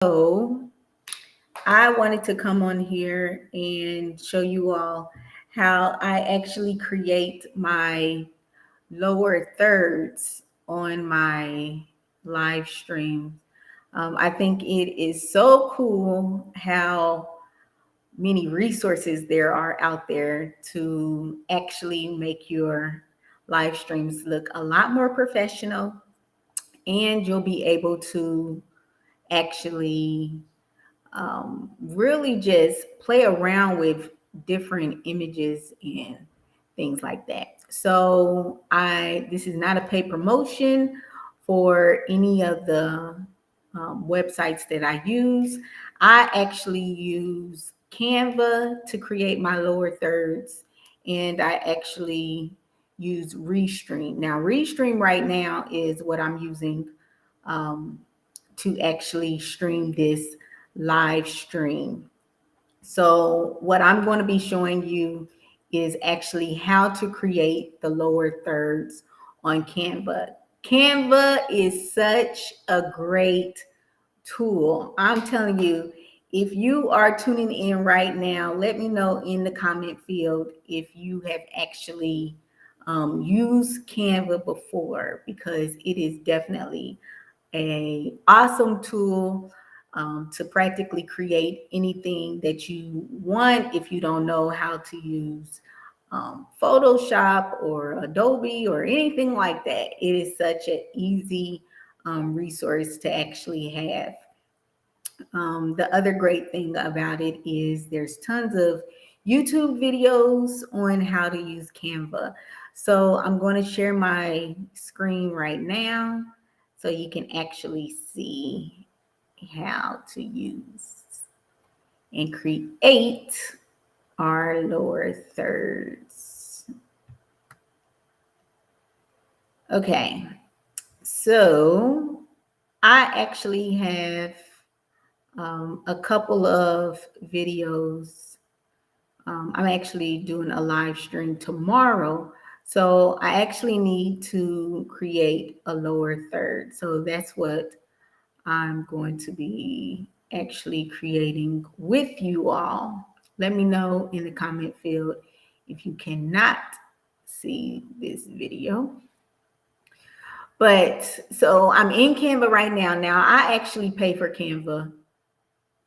So I wanted to come on here and show you all how I actually create my lower thirds on my live stream. I think it is so cool how many resources there are out there to actually make your live streams look a lot more professional, and you'll be able to actually really just play around with different images and things like that. So I this is not a paid promotion for any of the websites that I use. I actually use Canva to create my lower thirds, and I actually use Restream. Now, Restream right now is what I'm using um, to actually stream this live stream. So what I'm going to be showing you is actually how to create the lower thirds on Canva. Canva is such a great tool. I'm telling you, if you are tuning in right now, let me know in the comment field if you have actually used Canva before, because it is definitely a awesome tool to practically create anything that you want. If you don't know how to use Photoshop or Adobe or anything like that, it is such an easy resource to actually have. The other great thing about it is there's tons of YouTube videos on how to use Canva. So I'm going to share my screen right now so you can actually see how to use and create our lower thirds. Okay, so I actually have a couple of videos. I'm actually doing a live stream tomorrow. So I actually need to create a lower third. So that's what I'm going to be actually creating with you all. Let me know in the comment field if you cannot see this video. But so I'm in Canva right now. Now I actually pay for Canva.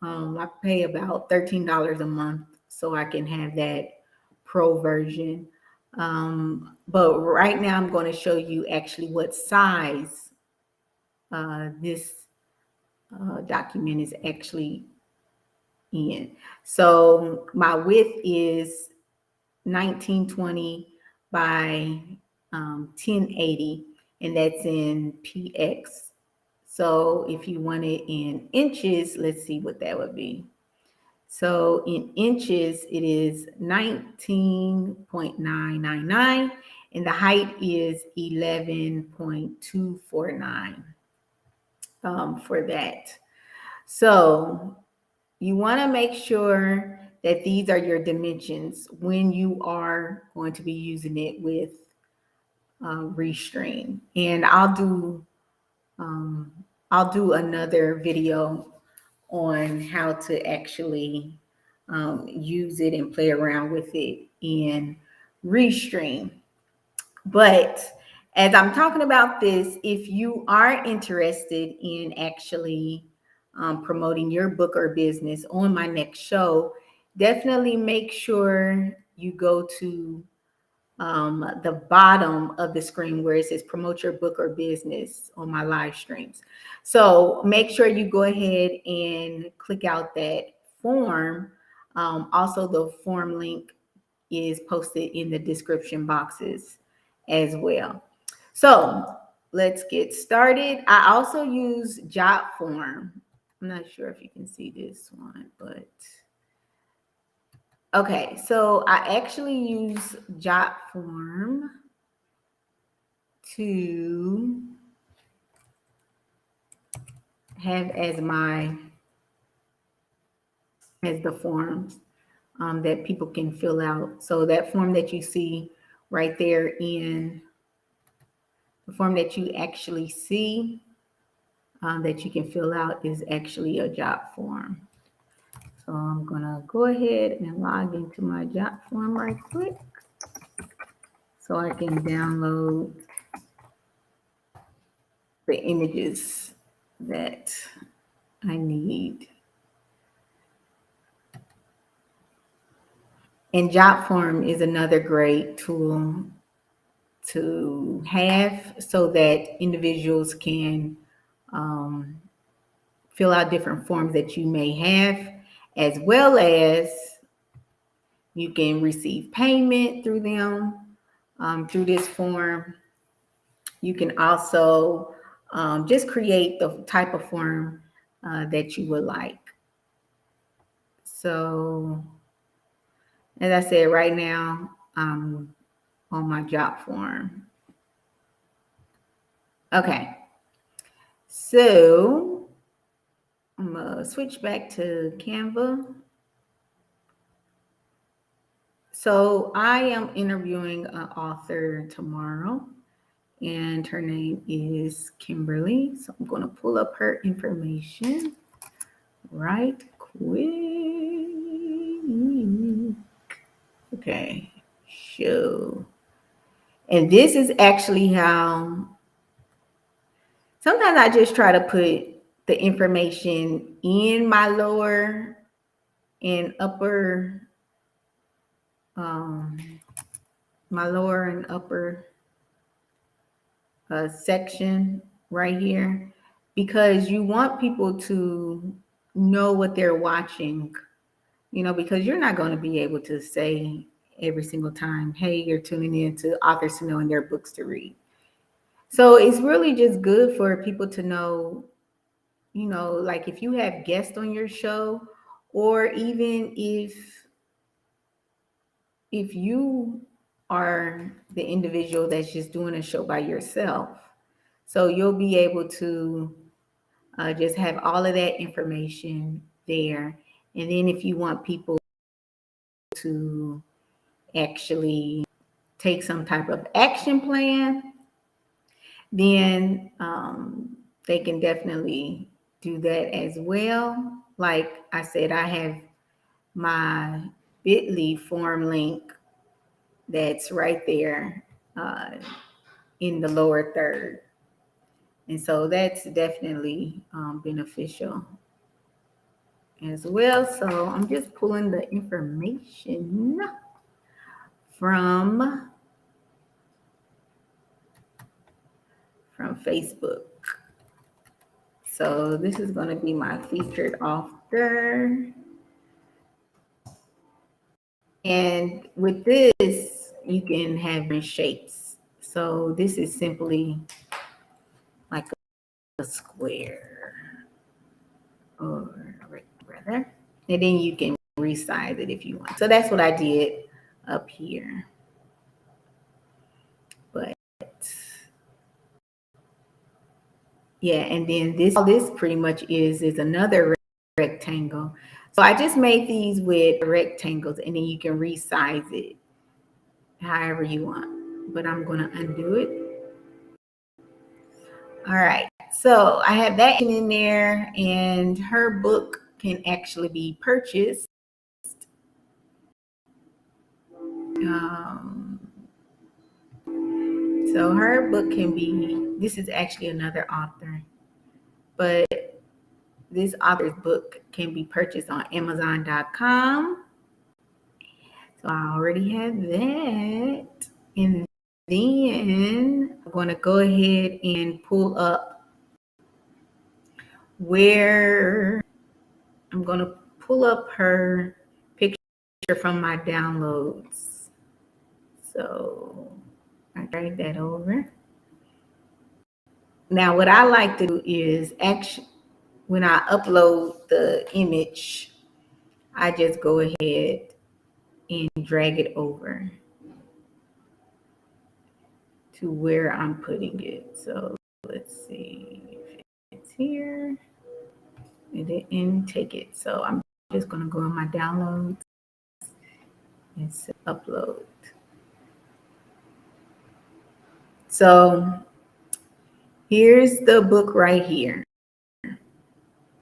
I pay about $13 a month so I can have that pro version. But right now I'm going to show you actually what size this document is actually in. So my width is 1920 by 1080, and that's in px. So if you want it in inches, let's see what that would be. So in inches, it is 19.999, and the height is 11.249 for that. So you want to make sure that these are your dimensions when you are going to be using it with Restream. And um, I'll do another video on how to actually use it and play around with it in Restream. But as I'm talking about this, if you are interested in actually promoting your book or business on my next show, definitely make sure you go to the bottom of the screen where it says promote your book or business on my live streams. So make sure you go ahead and click out that form. Also, the form link is posted in the description boxes as well. So let's get started. I also use Jotform. I'm not sure if you can see this one, but okay, so I actually use Jotform to have as the forms that people can fill out. So that form that you see right there in the form that you actually see that you can fill out is actually a job form. So I'm gonna go ahead and log into my job form right quick so I can download the images that I need. And Jotform is another great tool to have so that individuals can fill out different forms that you may have, as well as you can receive payment through them, through this form. You can also just create the type of form that you would like. So, as I said, right now, I'm on my job form. Okay, so I'm gonna switch back to Canva. So I am interviewing an author tomorrow, and her name is Kimberly. So I'm gonna pull up her information right quick. Okay, show. And this is actually how sometimes I just try to put the information in my lower and upper, my lower and upper section right here, because you want people to know what they're watching, because you're not going to be able to say every single time, hey, you're tuning in to Authors to Know and Their Books to Read. So it's really just good for people to know, like if you have guests on your show, or even if you are the individual that's just doing a show by yourself. So you'll be able to just have all of that information there. And then if you want people to actually take some type of action plan, then they can definitely do that as well. Like I said, I have my bit.ly form link that's right there in the lower third. And so that's definitely beneficial as well. So I'm just pulling the information from Facebook. So this is going to be my featured author. And with this, you can have different shapes. So this is simply like a square, or rather, and then you can resize it if you want. So that's what I did up here. But yeah, and then all this pretty much is another rectangle. So I just made these with rectangles, and then you can resize it however you want. But I'm going to undo it. All right. So I have that in there, and her book can actually be purchased. So her book can be, this is actually another author, but this author's book can be purchased on Amazon.com. So I already have that. And then I'm going to go ahead and pull up where I'm going to pull up her picture from my downloads. So I drag that over. Now, what I like to do is actually, when I upload the image, I just go ahead and drag it over to where I'm putting it. So let's see if it's here. It didn't take it. So I'm just going to go in my downloads and upload. So here's the book right here.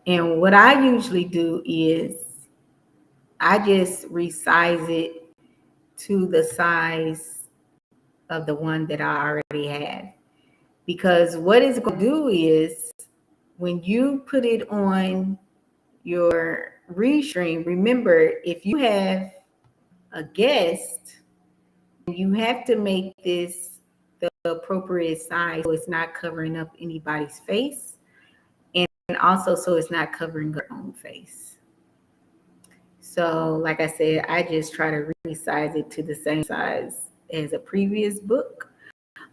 And what I usually do is I just resize it to the size of the one that I already had. Because what it's going to do is when you put it on your restream, remember, if you have a guest, you have to make this the appropriate size so it's not covering up anybody's face, and also so it's not covering your own face. So, like I said, I just try to resize it to the same size as a previous book.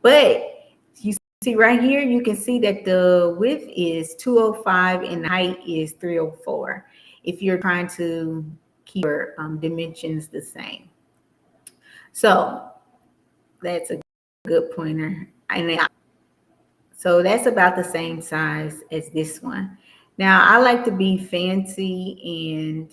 But you see right here, you can see that the width is 205 and the height is 304 if you're trying to keep your dimensions the same. So that's a good pointer. And so that's about the same size as this one. Now I like to be fancy and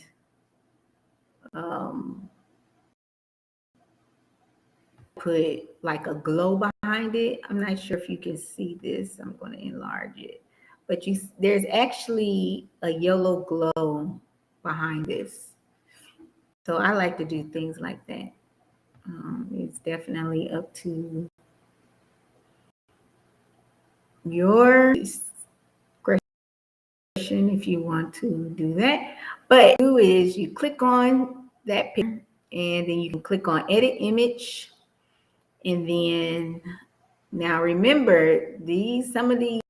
put like a glow behind it. I'm not sure if you can see this. I'm going to enlarge it. But there's actually a yellow glow behind this. So I like to do things like that. It's definitely up to your discretion if you want to do that. But do is you click on that picture and then you can click on edit image. And then now remember, some of these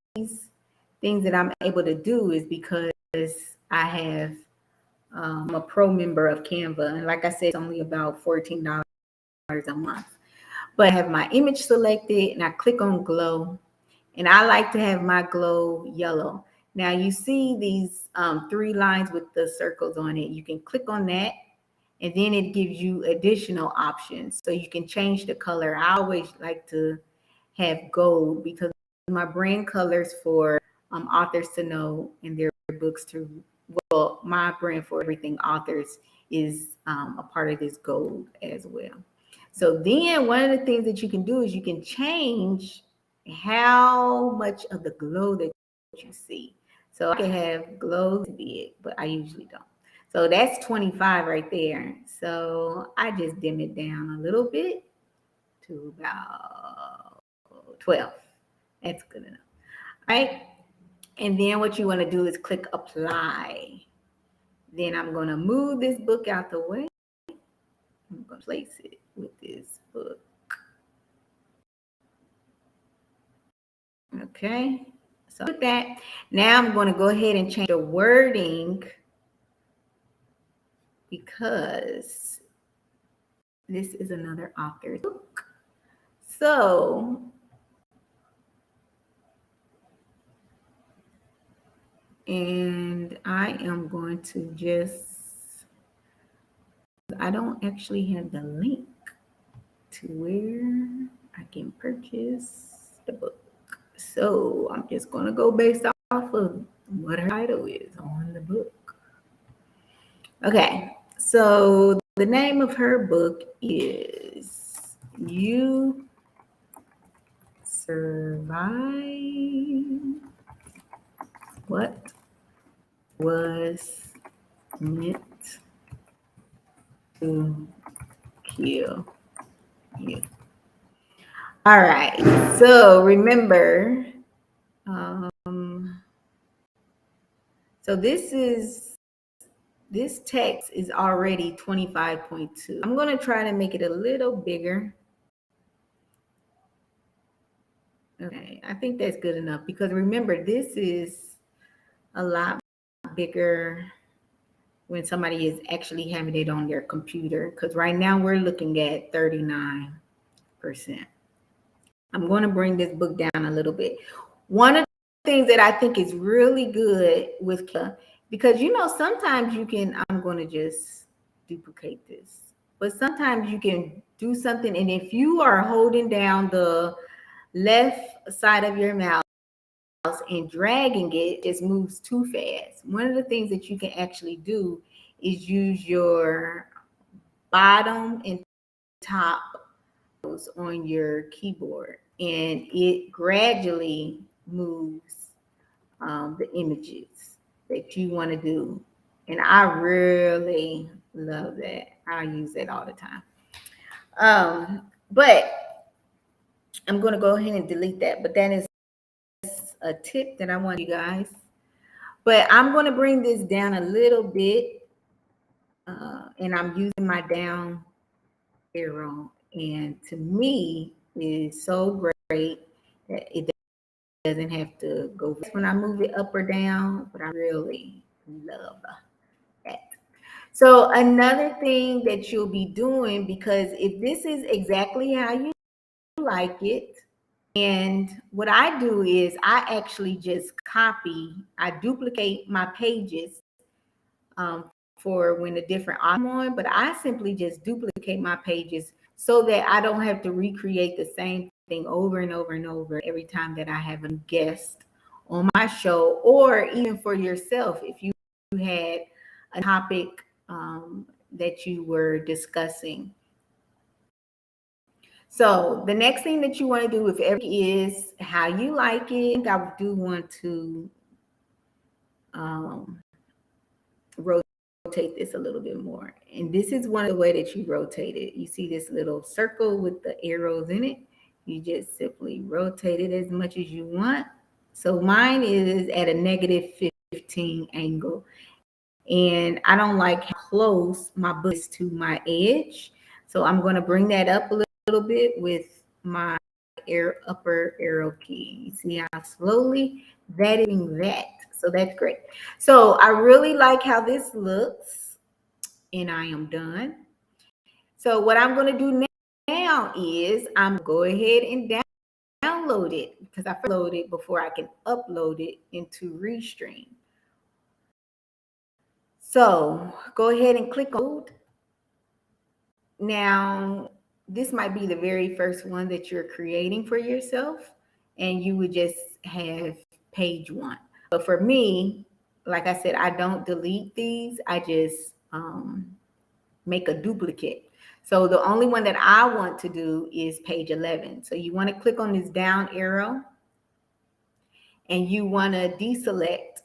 things that I'm able to do is because I have a pro member of Canva. And like I said, it's only about $14 a month. But I have my image selected and I click on glow. And I like to have my glow yellow. Now you see these 3 lines with the circles on it. You can click on that and then it gives you additional options. So you can change the color. I always like to have gold because my brand colors for authors to know in their books to, well, my brand for everything authors is a part of this gold as well. So then one of the things that you can do is you can change how much of the glow that you see. So I can have glow big, but I usually don't. So that's 25 right there. So I just dim it down a little bit to about 12. That's good enough. All right. And then what you want to do is click apply. Then I'm going to move this book out the way. I'm going to place it with this book. Okay. So with that, now I'm going to go ahead and change the wording because this is another author's book. So and I am going to I don't actually have the link to where I can purchase the book. So I'm just going to go based off of what her title is on the book. Okay, so the name of her book is You Survive What Was Meant to Kill You. All right, so remember, so this text is already 25.2. I'm going to try to make it a little bigger. Okay, I think that's good enough because remember, this is a lot bigger when somebody is actually having it on their computer because right now we're looking at 39%. I'm going to bring this book down a little bit. One of the things that I think is really good with because sometimes you can, I'm going to just duplicate this, but sometimes you can do something and if you are holding down the left side of your mouse and dragging it just moves too fast. One of the things that you can actually do is use your bottom and top on your keyboard and it gradually moves the images that you want to do. And I really love that. I use it all the time. But I'm going to go ahead and delete that. But that is a tip that I want you guys. But I'm going to bring this down a little bit. And I'm using my down arrow. And to me, it is so great that it doesn't have to go when I move it up or down. But I really love that. So another thing that you'll be doing, because if this is exactly how you like it, and what I do is I actually just I duplicate my pages for when the different I'm on, but I simply just duplicate my pages so that I don't have to recreate the same thing over and over and over every time that I have a guest on my show, or even for yourself if you had a topic that you were discussing. So the next thing that you want to do with every is how you like it. I do want to rotate this a little bit more. And this is one of the way that you rotate it. You see this little circle with the arrows in it. You just simply rotate it as much as you want. So mine is at a -15 angle. And I don't like how close my book is to my edge. So I'm going to bring that up a little bit with my upper arrow key. You see how slowly that is that. So that's great. So I really like how this looks, and I am done. So what I'm going to do now is I'm going to go ahead and download it, because I load it before I can upload it into Restream. So go ahead and click on. Now, this might be the very first one that you're creating for yourself, and you would just have page 1. But for me, like I said, I don't delete these. I just make a duplicate. So the only one that I want to do is page 11. So you want to click on this down arrow, and you want to deselect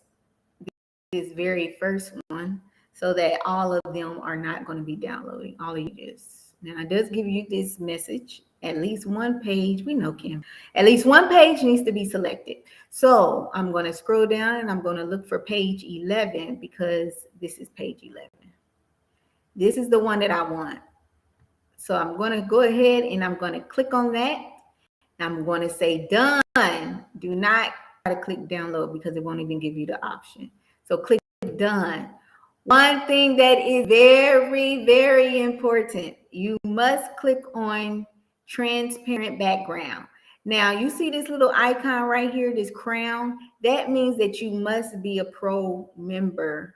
this very first one so that all of them are not going to be downloading all of this. Now it does give you this message. At least one page, we know Kim, at least one page needs to be selected. So I'm going to scroll down and I'm going to look for page 11, because this is page 11. This is the one that I want. So I'm going to go ahead and I'm going to click on that. I'm going to say done. Do not try to click download, because it won't even give you the option. So click done. One thing that is very, very important, you must click on transparent background. Now you see this little icon right here, this crown. That means that you must be a pro member,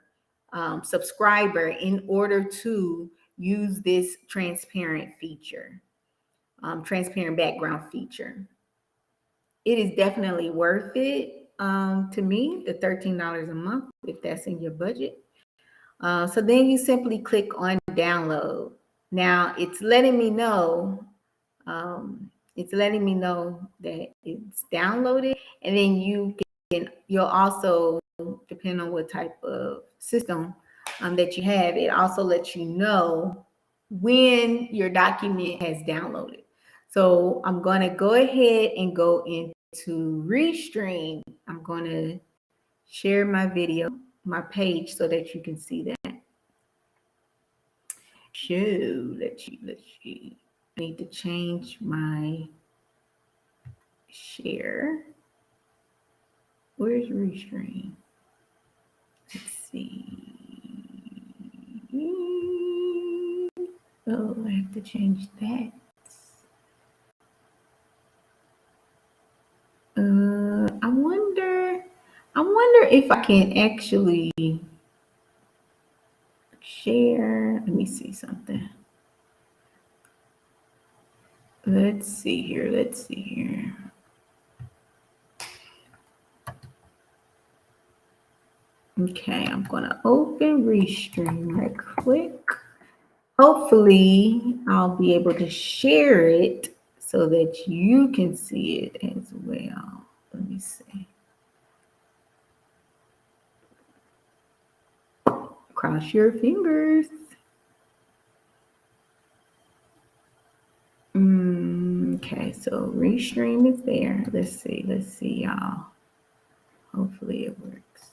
subscriber, in order to use this transparent feature, transparent background feature. It is definitely worth it to me, the $13 a month, if that's in your budget. So then you simply click on download. Now it's letting me know, that it's downloaded, and then you'll also, depending on what type of system that you have, it also lets you know when your document has downloaded. So I'm going to go ahead and go into Restream. I'm going to share my video, my page, so that you can see that. So let's see. I need to change my share. Where's Restream? Let's see. Oh, I have to change that. I wonder if I can actually share. Let me see something. Let's see here. Okay, I'm gonna open Restream right quick. Hopefully I'll be able to share it so that you can see it as well. Let me see. Cross your fingers. Okay, so Restream is there. Let's see, y'all. Hopefully it works.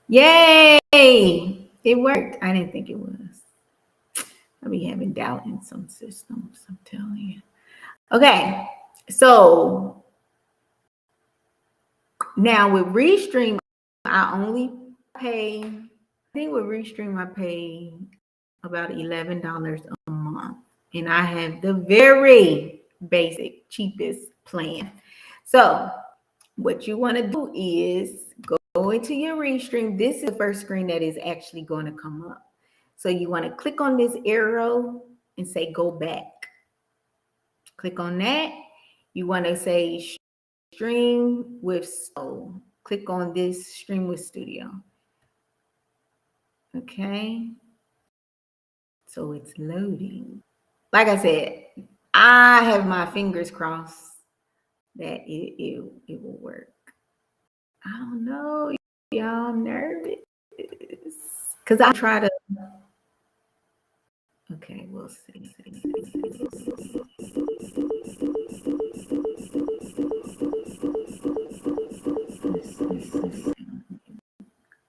Yay! It worked. I didn't think it was. I be having doubt in some systems, I'm telling you. Okay, so now with Restream, I only pay, I think with Restream, I pay about $11 a month. And I have the very basic, cheapest plan. So what you want to do is go into your Restream. This is the first screen that is actually going to come up. So you want to click on this arrow and say go back. Click on that. You want to say stream with Soul. Click on this stream with Studio. Okay. So it's loading. Like I said, I have my fingers crossed that it will work. I don't know, y'all nervous. Because I try to. Okay, we'll see.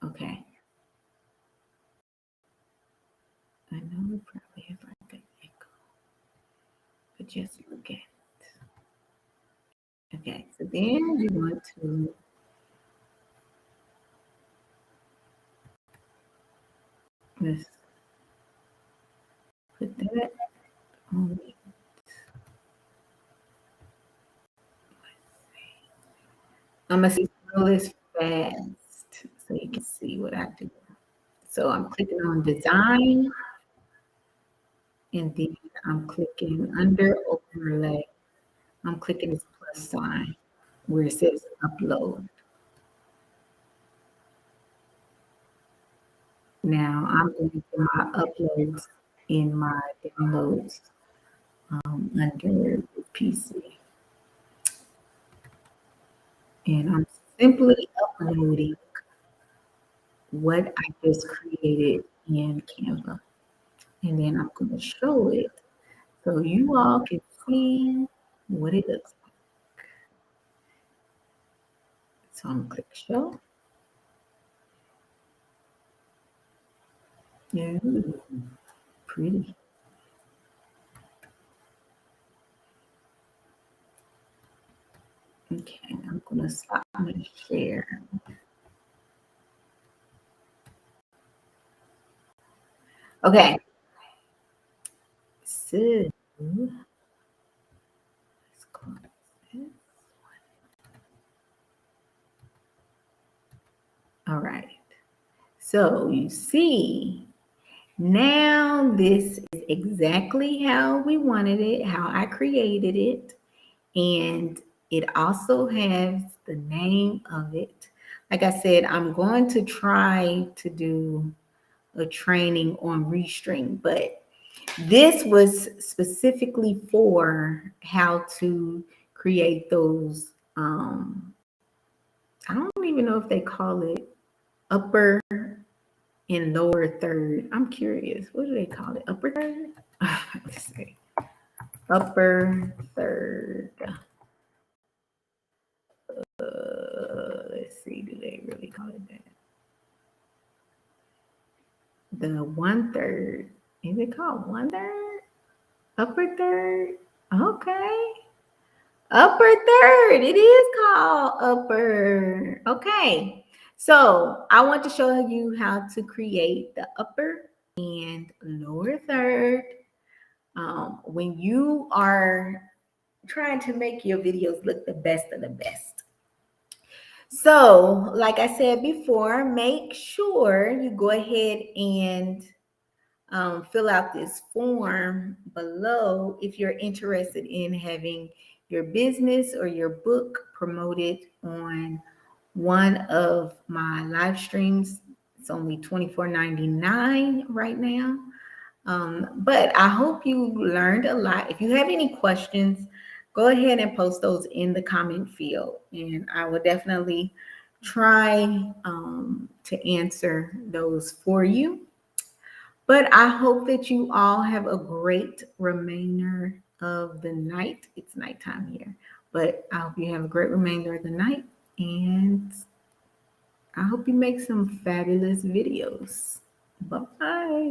Okay. I know it probably has like an echo, but just look at it. Okay, so then you want to let's put that on it. I'm gonna scroll this fast so you can see what I do. So I'm clicking on design, and then I'm clicking under overlay. I'm clicking this plus sign where it says upload. Now I'm going to do my uploads in my downloads under PC. And I'm simply uploading what I just created in Canva. And then I'm going to show it so you all can see what it looks like. So I'm going to click show. Yeah, pretty. Okay, I'm going to stop my share. Okay. So let's close this one. All right. So you see, now this is exactly how we wanted it, how I created it. And it also has the name of it. Like I said, I'm going to try to do a training on Restream, but this was specifically for how to create those. I don't even know if they call it upper and lower third. I'm curious. What do they call it? Upper third? Let's see. Upper third. Let's see. Do they really call it that? The 1/3. Is it called 1/3? Upper third? Okay. Upper third. It is called upper. Okay. So I want to show you how to create the upper and lower third when you are trying to make your videos look the best of the best. So, like I said before, make sure you go ahead and fill out this form below if you're interested in having your business or your book promoted on one of my live streams. It's only $24.99 right now. But I hope you learned a lot. If you have any questions, go ahead and post those in the comment field, and I will definitely try to answer those for you. But I hope that you all have a great remainder of the night. It's nighttime here, but I hope you have a great remainder of the night. And I hope you make some fabulous videos. Bye bye.